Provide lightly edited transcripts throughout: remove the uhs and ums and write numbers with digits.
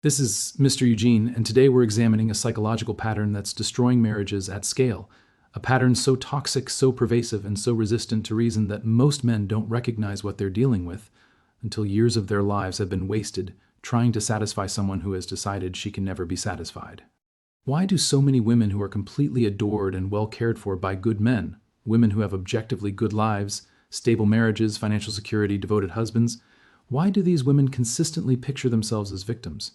This is Mr. Eugene, and today we're examining a psychological pattern that's destroying marriages at scale. A pattern so toxic, so pervasive, and so resistant to reason that most men don't recognize what they're dealing with until years of their lives have been wasted trying to satisfy someone who has decided she can never be satisfied. Why do so many women who are completely adored and well cared for by good men, women who have objectively good lives, stable marriages, financial security, devoted husbands, why do these women consistently picture themselves as victims?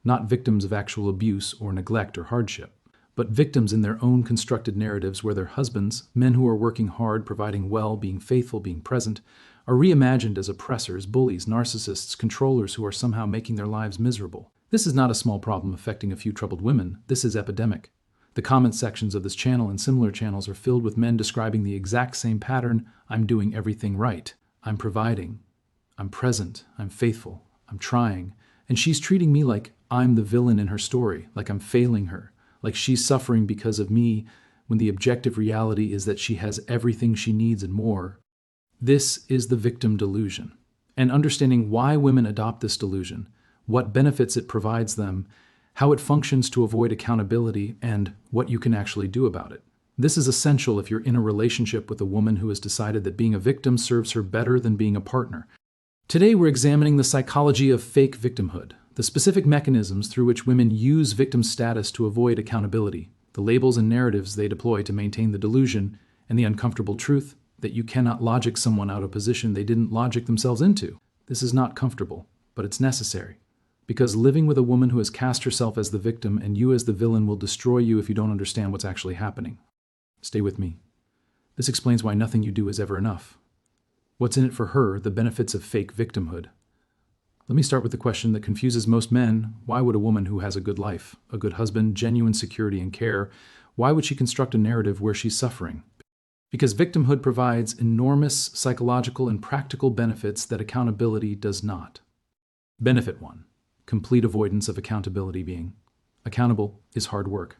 Not victims of actual abuse or neglect or hardship, but victims in their own constructed narratives where their husbands, men who are working hard, providing well, being faithful, being present, are reimagined as oppressors, bullies, narcissists, controllers who are somehow making their lives miserable. This is not a small problem affecting a few troubled women. This is epidemic. The comment sections of this channel and similar channels are filled with men describing the exact same pattern. I'm doing everything right. I'm providing. I'm present. I'm faithful. I'm trying. And she's treating me like I'm the villain in her story, like I'm failing her, like she's suffering because of me, when the objective reality is that she has everything she needs and more. This is the victim delusion. And understanding why women adopt this delusion, what benefits it provides them, how it functions to avoid accountability, and what you can actually do about it. This is essential if you're in a relationship with a woman who has decided that being a victim serves her better than being a partner. Today we're examining the psychology of fake victimhood, the specific mechanisms through which women use victim status to avoid accountability, the labels and narratives they deploy to maintain the delusion, and the uncomfortable truth that you cannot logic someone out of a position they didn't logic themselves into. This is not comfortable, but it's necessary. Because living with a woman who has cast herself as the victim and you as the villain will destroy you if you don't understand what's actually happening. Stay with me. This explains why nothing you do is ever enough. What's in it for her, the benefits of fake victimhood? Let me start with the question that confuses most men. Why would a woman who has a good life, a good husband, genuine security and care, why would she construct a narrative where she's suffering? Because victimhood provides enormous psychological and practical benefits that accountability does not. Benefit 1. Complete avoidance of accountability. Being accountable is hard work.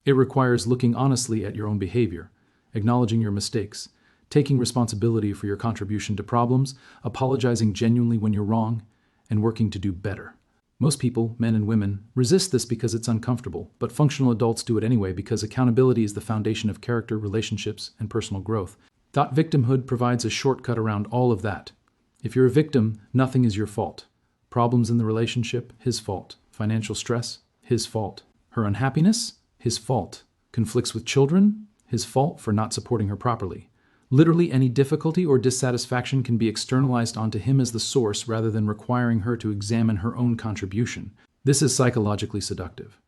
It requires looking honestly at your own behavior, acknowledging your mistakes, taking responsibility for your contribution to problems, apologizing genuinely when you're wrong, and working to do better. Most people, men and women, resist this because it's uncomfortable, but functional adults do it anyway because accountability is the foundation of character, relationships, and personal growth. Victimhood provides a shortcut around all of that. If you're a victim, nothing is your fault. Problems in the relationship, his fault. Financial stress, his fault. Her unhappiness, his fault. Conflicts with children, his fault for not supporting her properly. Literally any difficulty or dissatisfaction can be externalized onto him as the source rather than requiring her to examine her own contribution. This is psychologically seductive.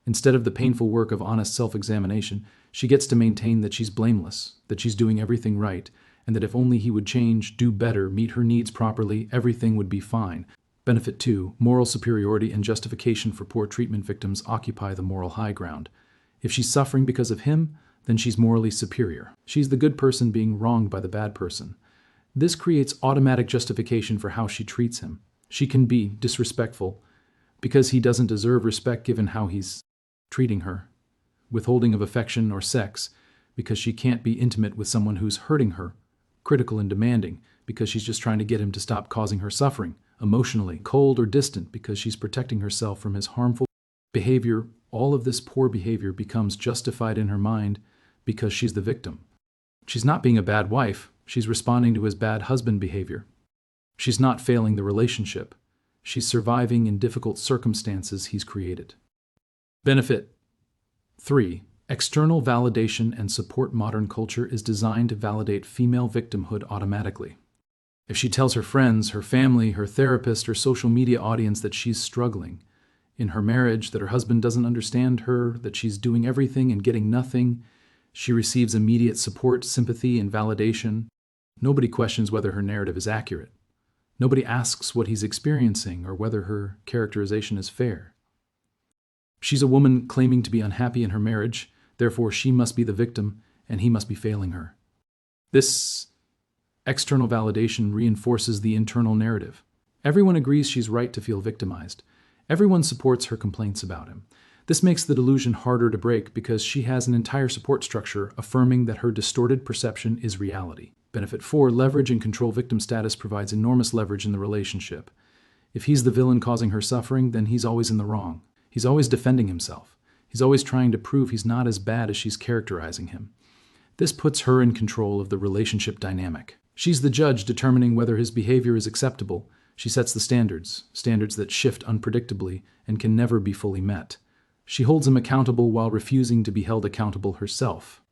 Instead of the painful work of honest self-examination, she gets to maintain that she's blameless, that she's doing everything right, and that if only he would change, do better, meet her needs properly, everything would be fine. Benefit 2. Moral superiority and justification for poor treatment victims occupy the moral high ground. If she's suffering because of him, then she's morally superior. She's the good person being wronged by the bad person. This creates automatic justification for how she treats him. She can be disrespectful because he doesn't deserve respect given how he's treating her. Withholding of affection or sex because she can't be intimate with someone who's hurting her. Critical and demanding because she's just trying to get him to stop causing her suffering. Emotionally cold or distant because she's protecting herself from his harmful behavior. All of this poor behavior becomes justified in her mind because she's the victim. She's not being a bad wife, she's responding to his bad husband behavior. She's not failing the relationship, she's surviving in difficult circumstances he's created. Benefit 3. External validation and support. Modern culture is designed to validate female victimhood automatically. If she tells her friends, her family, her therapist, her social media audience that she's struggling in her marriage, that her husband doesn't understand her, that she's doing everything and getting nothing, she receives immediate support, sympathy, and validation. Nobody questions whether her narrative is accurate. Nobody asks what he's experiencing or whether her characterization is fair. She's a woman claiming to be unhappy in her marriage, therefore she must be the victim and he must be failing her. This external validation reinforces the internal narrative. Everyone agrees she's right to feel victimized. Everyone supports her complaints about him. This makes the delusion harder to break because she has an entire support structure affirming that her distorted perception is reality. Benefit 4. Leverage and control. Victim status provides enormous leverage in the relationship. If he's the villain causing her suffering, then he's always in the wrong. He's always defending himself. He's always trying to prove he's not as bad as she's characterizing him. This puts her in control of the relationship dynamic. She's the judge determining whether his behavior is acceptable. She sets the standards that shift unpredictably and can never be fully met. She holds him accountable while refusing to be held accountable herself.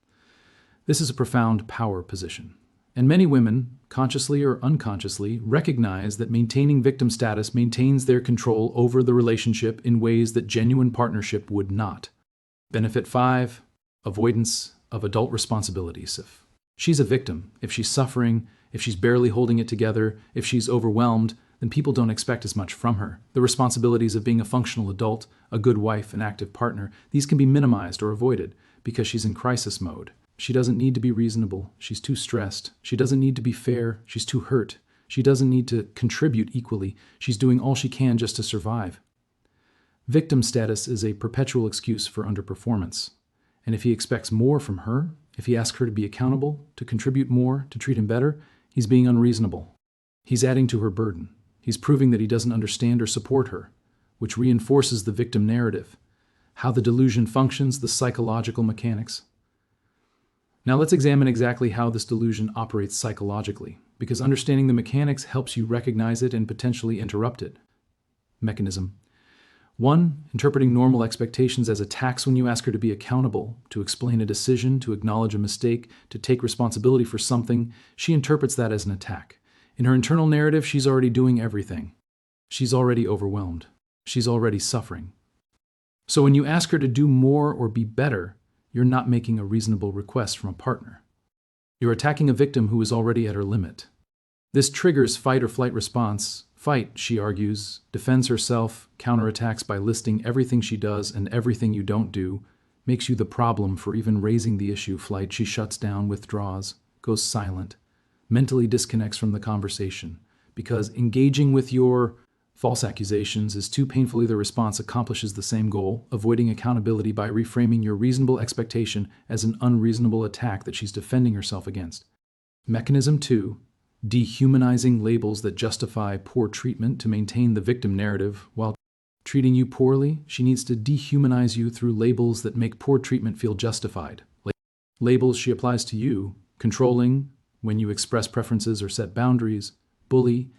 This is a profound power position. And many women, consciously or unconsciously, recognize that maintaining victim status maintains their control over the relationship in ways that genuine partnership would not. Benefit 5. Avoidance of adult responsibilities. If she's a victim, if she's suffering, if she's barely holding it together, if she's overwhelmed, then people don't expect as much from her. The responsibilities of being a functional adult, a good wife, an active partner, these can be minimized or avoided because she's in crisis mode. She doesn't need to be reasonable. She's too stressed. She doesn't need to be fair. She's too hurt. She doesn't need to contribute equally. She's doing all she can just to survive. Victim status is a perpetual excuse for underperformance. And if he expects more from her, if he asks her to be accountable, to contribute more, to treat him better, he's being unreasonable. He's adding to her burden. He's proving that he doesn't understand or support her, which reinforces the victim narrative, how the delusion functions, the psychological mechanics. Now let's examine exactly how this delusion operates psychologically, because understanding the mechanics helps you recognize it and potentially interrupt it. Mechanism. 1. Interpreting normal expectations as attacks when you ask her to be accountable, to explain a decision, to acknowledge a mistake, to take responsibility for something. She interprets that as an attack. In her internal narrative, she's already doing everything. She's already overwhelmed. She's already suffering. So when you ask her to do more or be better, you're not making a reasonable request from a partner. You're attacking a victim who is already at her limit. This triggers fight or flight response. Fight, she argues, defends herself, counterattacks by listing everything she does and everything you don't do, makes you the problem for even raising the issue. Flight, she shuts down, withdraws, goes silent, mentally disconnects from the conversation, because engaging with your false accusations is too painful. Either response accomplishes the same goal, avoiding accountability by reframing your reasonable expectation as an unreasonable attack that she's defending herself against. Mechanism 2. Dehumanizing labels that justify poor treatment to maintain the victim narrative. While treating you poorly, she needs to dehumanize you through labels that make poor treatment feel justified. Labels she applies to you: controlling, when you express preferences or set boundaries; bully,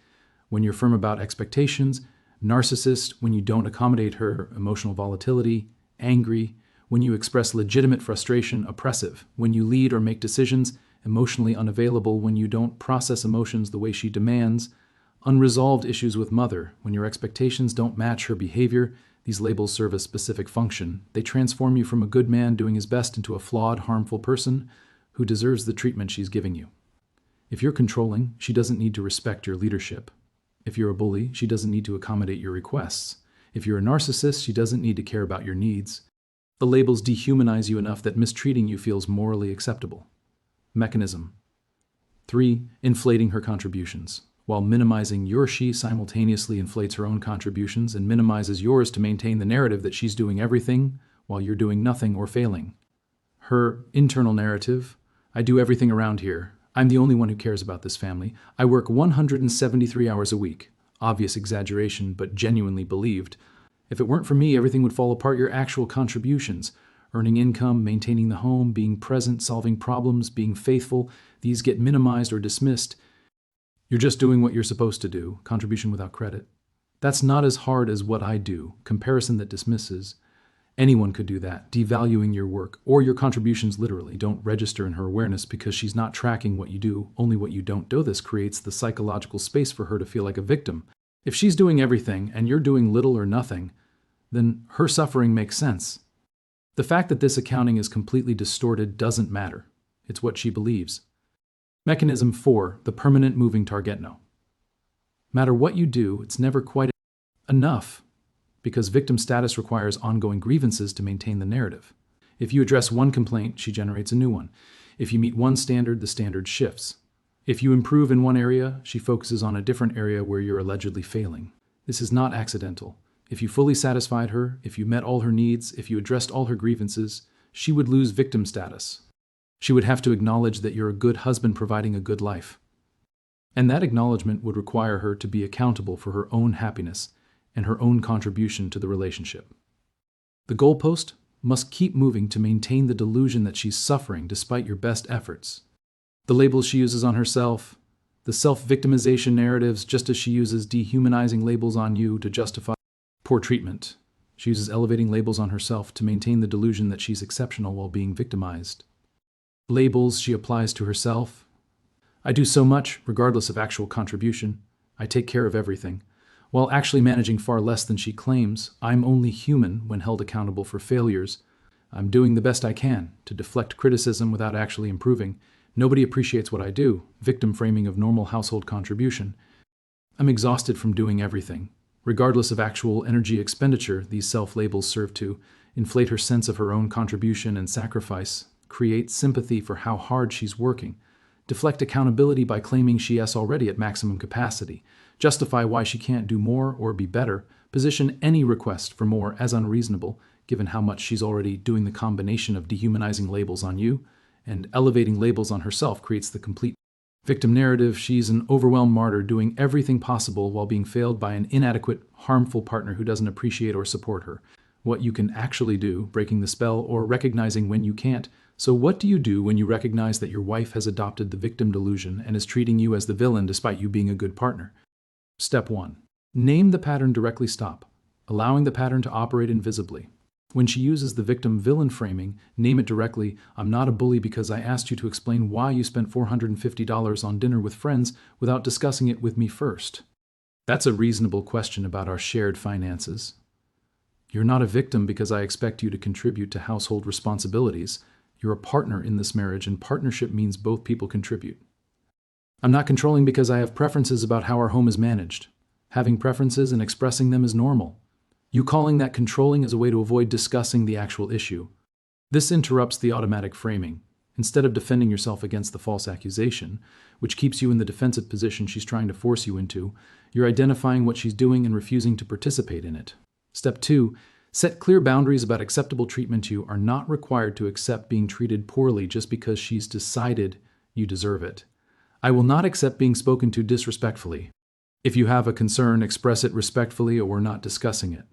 when you're firm about expectations; narcissist, when you don't accommodate her emotional volatility; angry, when you express legitimate frustration; oppressive, when you lead or make decisions; emotionally unavailable, when you don't process emotions the way she demands; unresolved issues with mother, when your expectations don't match her behavior. These labels serve a specific function. They transform you from a good man doing his best into a flawed, harmful person who deserves the treatment she's giving you. If you're controlling, she doesn't need to respect your leadership. If you're a bully, she doesn't need to accommodate your requests. If you're a narcissist, she doesn't need to care about your needs. The labels dehumanize you enough that mistreating you feels morally acceptable. Mechanism. 3. Inflating her contributions. While minimizing your, she simultaneously inflates her own contributions and minimizes yours to maintain the narrative that she's doing everything while you're doing nothing or failing. Her internal narrative: I do everything around here. I'm the only one who cares about this family. I work 173 hours a week. Obvious exaggeration, but genuinely believed. If it weren't for me, everything would fall apart. Your actual contributions: earning income, maintaining the home, being present, solving problems, being faithful, these get minimized or dismissed. You're just doing what you're supposed to do. Contribution without credit. That's not as hard as what I do. Comparison that dismisses. Anyone could do that. Devaluing your work or your contributions literally don't register in her awareness because she's not tracking what you do, only what you don't do. This creates the psychological space for her to feel like a victim. If she's doing everything and you're doing little or nothing, then her suffering makes sense. The fact that this accounting is completely distorted doesn't matter. It's what she believes. Mechanism 4. The permanent moving target. No matter what you do, it's never quite enough, because victim status requires ongoing grievances to maintain the narrative. If you address one complaint, she generates a new one. If you meet one standard, the standard shifts. If you improve in one area, she focuses on a different area where you're allegedly failing. This is not accidental. If you fully satisfied her, if you met all her needs, if you addressed all her grievances, she would lose victim status. She would have to acknowledge that you're a good husband providing a good life. And that acknowledgement would require her to be accountable for her own happiness and her own contribution to the relationship. The goalpost must keep moving to maintain the delusion that she's suffering despite your best efforts. The labels she uses on herself, the self-victimization narratives, just as she uses dehumanizing labels on you to justify poor treatment. She uses elevating labels on herself to maintain the delusion that she's exceptional while being victimized. Labels she applies to herself. I do so much, regardless of actual contribution. I take care of everything. While actually managing far less than she claims, I'm only human when held accountable for failures. I'm doing the best I can to deflect criticism without actually improving. Nobody appreciates what I do. Victim framing of normal household contribution. I'm exhausted from doing everything. Regardless of actual energy expenditure, these self-labels serve to inflate her sense of her own contribution and sacrifice, create sympathy for how hard she's working, deflect accountability by claiming she is already at maximum capacity, justify why she can't do more or be better, position any request for more as unreasonable, given how much she's already doing. The combination of dehumanizing labels on you and elevating labels on herself creates the complete victim narrative. She's an overwhelmed martyr doing everything possible while being failed by an inadequate, harmful partner who doesn't appreciate or support her. What you can actually do, breaking the spell or recognizing when you can't. So what do you do when you recognize that your wife has adopted the victim delusion and is treating you as the villain despite you being a good partner? Step 1. Name the pattern directly. Stop, allowing the pattern to operate invisibly. When she uses the victim-villain framing, name it directly. I'm not a bully because I asked you to explain why you spent $450 on dinner with friends without discussing it with me first. That's a reasonable question about our shared finances. You're not a victim because I expect you to contribute to household responsibilities. You're a partner in this marriage, and partnership means both people contribute. I'm not controlling because I have preferences about how our home is managed. Having preferences and expressing them is normal. You calling that controlling is a way to avoid discussing the actual issue. This interrupts the automatic framing. Instead of defending yourself against the false accusation, which keeps you in the defensive position she's trying to force you into, you're identifying what she's doing and refusing to participate in it. Step 2. Set clear boundaries about acceptable treatment. You are not required to accept being treated poorly just because she's decided you deserve it. I will not accept being spoken to disrespectfully. If you have a concern, express it respectfully or we're not discussing it.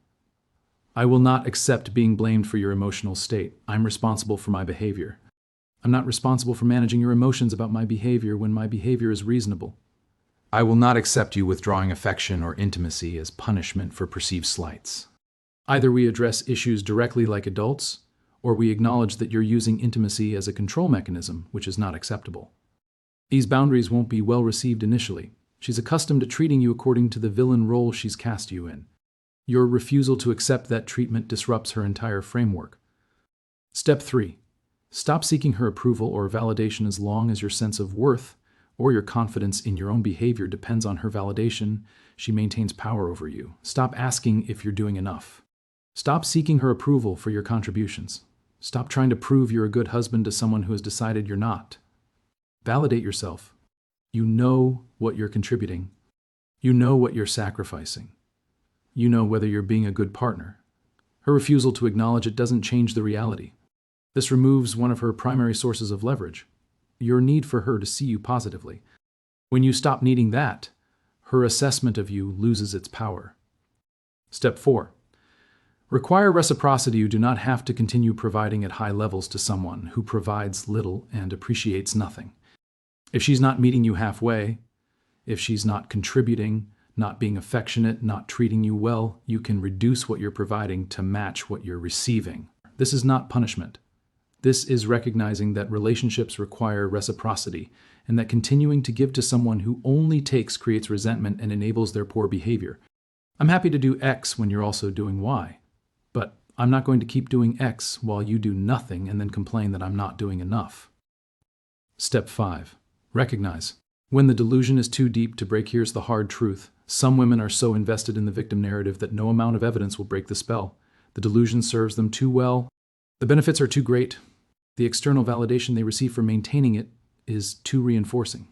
I will not accept being blamed for your emotional state. I'm responsible for my behavior. I'm not responsible for managing your emotions about my behavior when my behavior is reasonable. I will not accept you withdrawing affection or intimacy as punishment for perceived slights. Either we address issues directly like adults, or we acknowledge that you're using intimacy as a control mechanism, which is not acceptable. These boundaries won't be well received initially. She's accustomed to treating you according to the villain role she's cast you in. Your refusal to accept that treatment disrupts her entire framework. Step 3. Stop seeking her approval or validation as long as your sense of worth or your confidence in your own behavior depends on her validation. She maintains power over you. Stop asking if you're doing enough. Stop seeking her approval for your contributions. Stop trying to prove you're a good husband to someone who has decided you're not. Validate yourself. You know what you're contributing. You know what you're sacrificing. You know whether you're being a good partner. Her refusal to acknowledge it doesn't change the reality. This removes one of her primary sources of leverage, your need for her to see you positively. When you stop needing that, her assessment of you loses its power. Step 4. Require reciprocity. You do not have to continue providing at high levels to someone who provides little and appreciates nothing. If she's not meeting you halfway, if she's not contributing, not being affectionate, not treating you well, you can reduce what you're providing to match what you're receiving. This is not punishment. This is recognizing that relationships require reciprocity and that continuing to give to someone who only takes creates resentment and enables their poor behavior. I'm happy to do X when you're also doing Y, but I'm not going to keep doing X while you do nothing and then complain that I'm not doing enough. Step 5. Recognize. When the delusion is too deep to break, here's the hard truth. Some women are so invested in the victim narrative that no amount of evidence will break the spell. The delusion serves them too well. The benefits are too great. The external validation they receive for maintaining it is too reinforcing.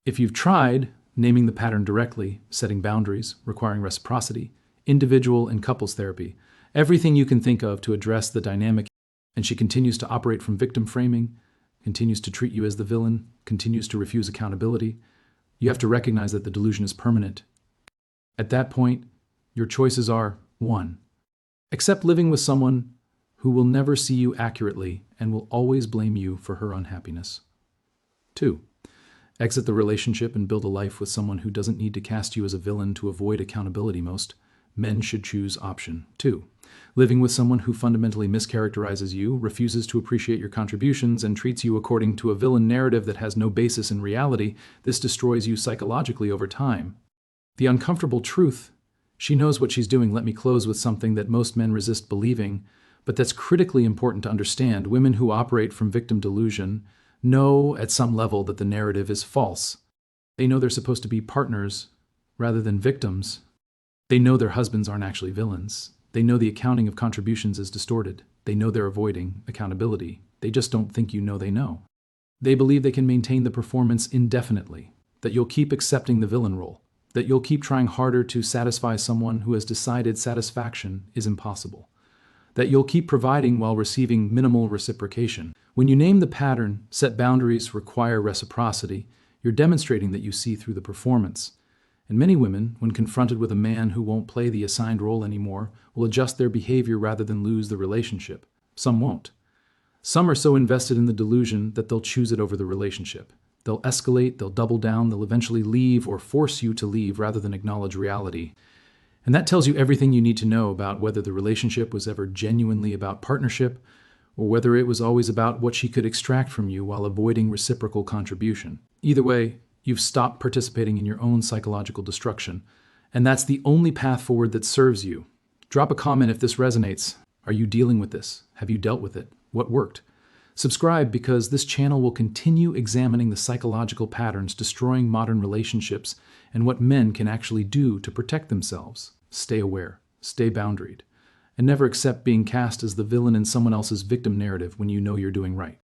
If you've tried naming the pattern directly, setting boundaries, requiring reciprocity, individual and couples therapy, everything you can think of to address the dynamic, and she continues to operate from victim framing, continues to treat you as the villain, continues to refuse accountability, You have to recognize that the delusion is permanent. At that point, your choices are 1. Accept living with someone who will never see you accurately and will always blame you for her unhappiness. 2. Exit the relationship and build a life with someone who doesn't need to cast you as a villain to avoid accountability. Most men should choose option 2. Living with someone who fundamentally mischaracterizes you, refuses to appreciate your contributions, and treats you according to a villain narrative that has no basis in reality. This destroys you psychologically over time. The uncomfortable truth: she knows what she's doing. Let me close with something that most men resist believing, but that's critically important to understand. Women who operate from victim delusion know at some level that the narrative is false. They know they're supposed to be partners rather than victims. They know their husbands aren't actually villains. They know the accounting of contributions is distorted. They know they're avoiding accountability. They just don't think you know they know. They believe they can maintain the performance indefinitely, that you'll keep accepting the villain role, that you'll keep trying harder to satisfy someone who has decided satisfaction is impossible, that you'll keep providing while receiving minimal reciprocation. When you name the pattern, set boundaries, require reciprocity, you're demonstrating that you see through the performance. And many women, when confronted with a man who won't play the assigned role anymore, will adjust their behavior rather than lose the relationship. Some won't. Some are so invested in the delusion that they'll choose it over the relationship. They'll escalate, they'll double down, they'll eventually leave or force you to leave rather than acknowledge reality. And that tells you everything you need to know about whether the relationship was ever genuinely about partnership or whether it was always about what she could extract from you while avoiding reciprocal contribution. Either way, you've stopped participating in your own psychological destruction, and that's the only path forward that serves you. Drop a comment if this resonates. Are you dealing with this? Have you dealt with it? What worked? Subscribe, because this channel will continue examining the psychological patterns destroying modern relationships and what men can actually do to protect themselves. Stay aware, stay boundaried, and never accept being cast as the villain in someone else's victim narrative when you know you're doing right.